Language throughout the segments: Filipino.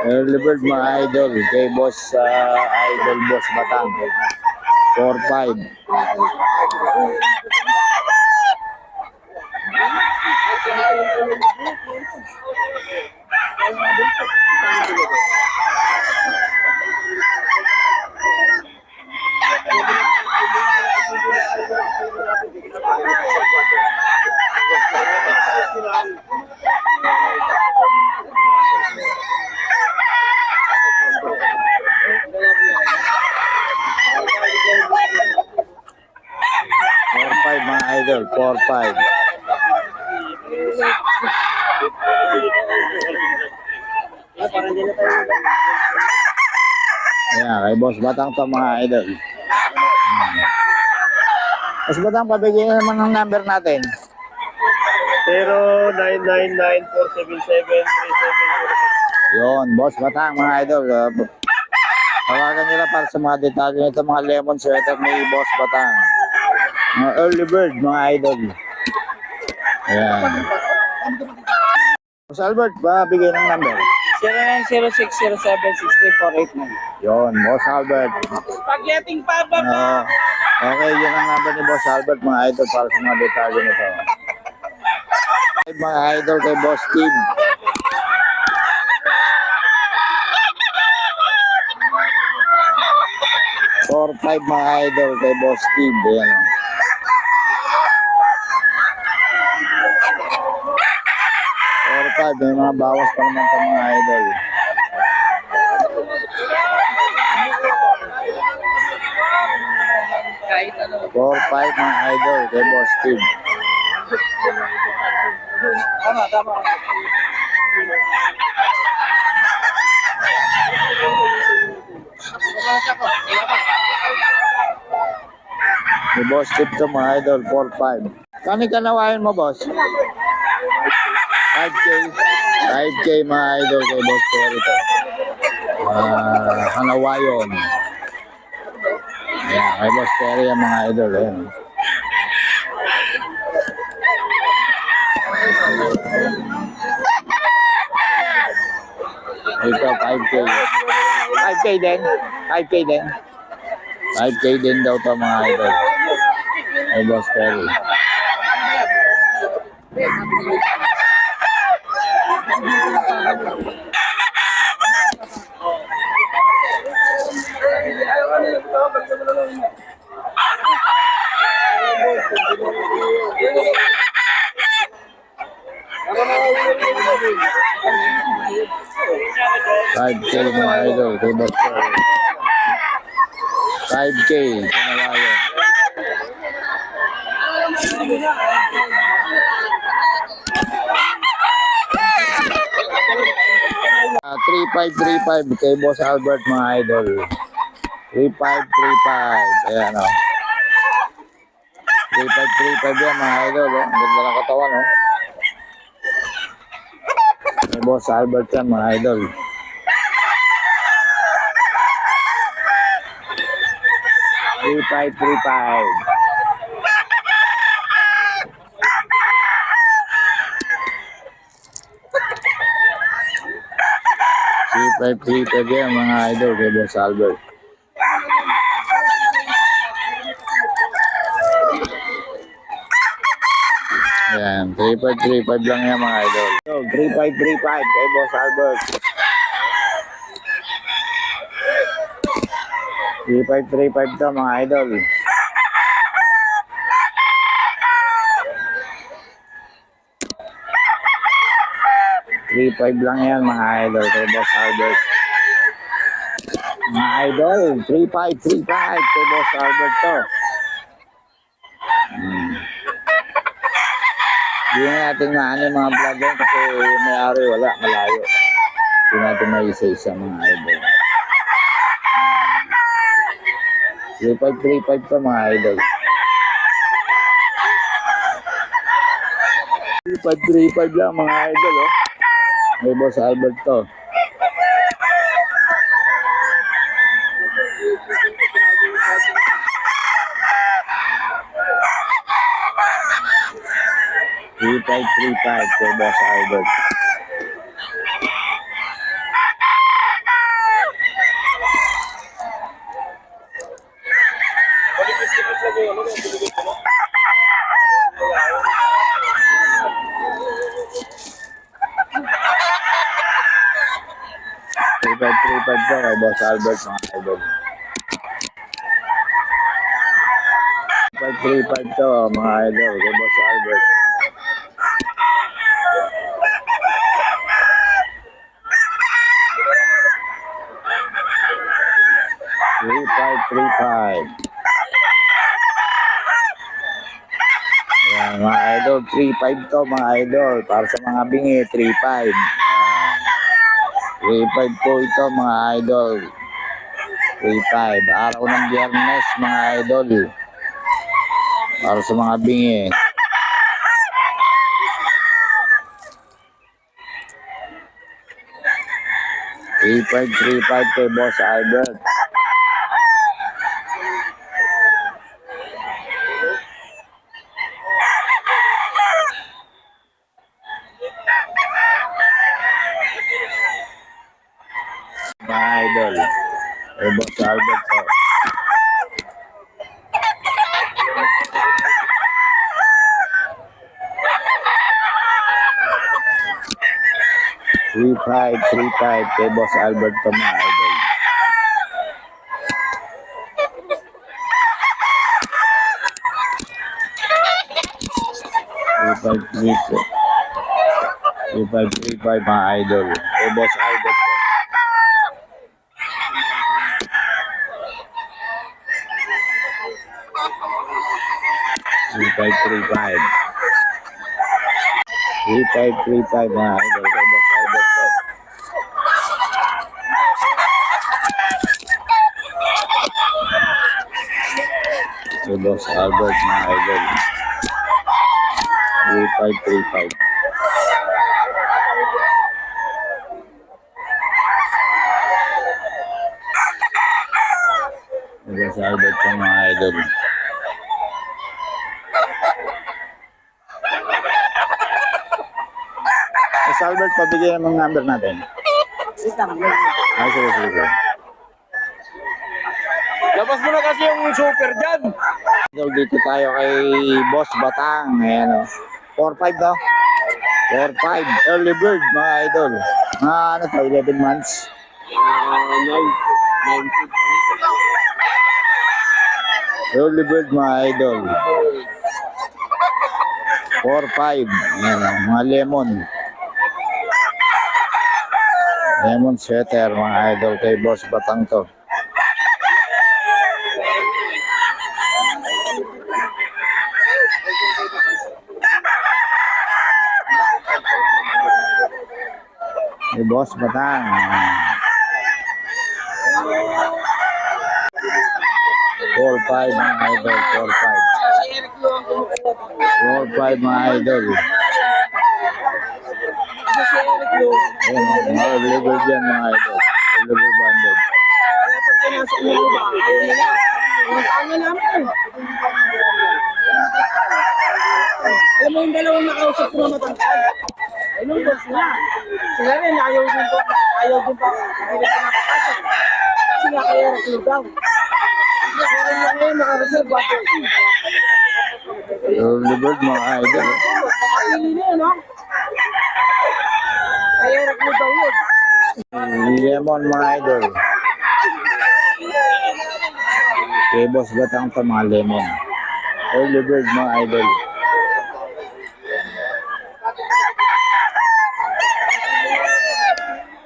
Early bird mga idol. Kay boss, idol boss Batang. 4-5. Mga idol, 4-5. Ayan, kay boss Batang to mga idol. Boss Batang, pabigyan na naman ng number natin. 0994773706. Yun, boss Batang mga idol. Tawagan nila para sa mga detalye nito, mga lemon sweater ni boss Batang. Mga early bird mga idol. Ayan. Boss Albert, bigay ng number. 0906076348. Yun, boss Albert. Spaghetti pa ba? Okay, yun ang number ni boss Albert mga idol para sa mga detalye nito. Mga idol kay boss Steve. Four, 5 mga idol kay boss Steve. Ayan. 4-5, may mga bawas pa naman ito mga idol. Four, 5 mga idol kay boss Steve. Tama. May boss Steve to mga idol, 4-5. Kani ka nawain mo boss? 5K. 5K mga idol kay boss Terry to. Hanawayon. Ayan, kay boss Terry ang mga idol. Ayan. Ito, 5K. 5K din. 5K din. 5K din daw to mga idol. Kay boss Terry. $5K mga idol, kay boss Terry. 5K, Hanawayon. 3535 kay boss Albert mga idol. 3535. Ayan o. 3535 yan mga idol. Ang ganda ng katawan o. Kay boss Albert yan mga idol. $3535. $3535 yan mga idol kay boss Albert. Ayan, 3535 lang yan mga idol. 3535 kay boss Albert. 3535 to mga idol. $35 lang yan mga idol kay boss Albert. Mga idol, 3535 kay boss Albert to. Hindi na natin maano yung mga vlog yan kasi yung may-ari wala, malayo. Hindi natin may isa-isa mga idol. 3535 to mga idol. 3535 lang mga idol oh. May boss Albert to. $3535 kay boss Albert. 3535 to kay Boss Albert mga idol. 3535 to mga idol kay Boss Albert. Three five, 35. Yan, mga idol, 35 to mga idol. Para sa mga bingi, 35. 35 po ito mga idol. 35. Araw ng Biyernes mga idol. Para sa mga bingi. Three five kay Boss Albert. Mga idol. Kay Boss Albert po. Three five kay Boss Albert po mga idol. Three five mga idol. Kay Boss Albert po. Three five mga idol. Kay Boss Albert po. Kay Boss Albert mga idol. 3535. Kay Boss Albert po mga idol. Boss Albert, pabigyan mo ang number natin. Ay, sige. Labas mo na kasi yung super dyan. So, dito tayo kay Boss Batang. Ayan o. 4-5 daw. 4-5. Early bird, mga idol. Mga ano to, 11 months. 9. Early bird, mga idol. 4-5. Ayan o, mga lemon. Lemon sweater, mga idol. Kay Boss Batang to. Kay Boss Batang. 4-5 mga idol. 4-5 mga idol. Ayan, mga early bird yan mga idol. Early bird banded. Alam mo yung dalawang nakausap ko na matangkad. Ay, nung boss na. Sila rin, ayaw din pa. Hindi rin pinapakasya. Kasi nga kaya naglugaw. Kaya rin na ngayon, nakareserve ako. Early bird mga idol. Nakakili na yun, ha? Kaya naglugaw yun. Lemon mga idol. Kay Boss Batang to mga lemon. Early bird mga idol.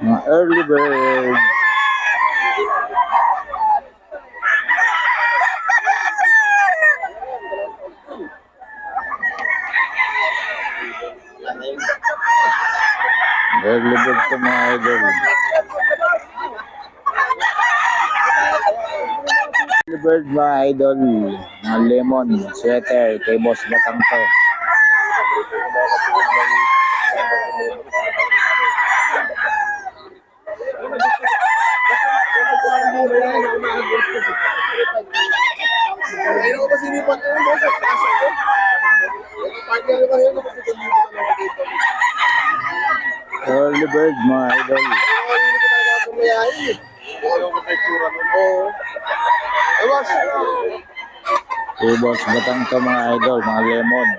Mga early bird. Early bird to mga idol. Early bird mga idol. Mga lemon sweater kay Boss Batang to. Ayun ko kasi lipat ko mo sa pasok ko. Partner ko kayo kapag dito na dito. Early bird mga idol. Hindi ko talaga sumayahin. Ano ko kay tura mo? Oo. Ewas. Kay Boss Batang to mga idol. Mga lemon.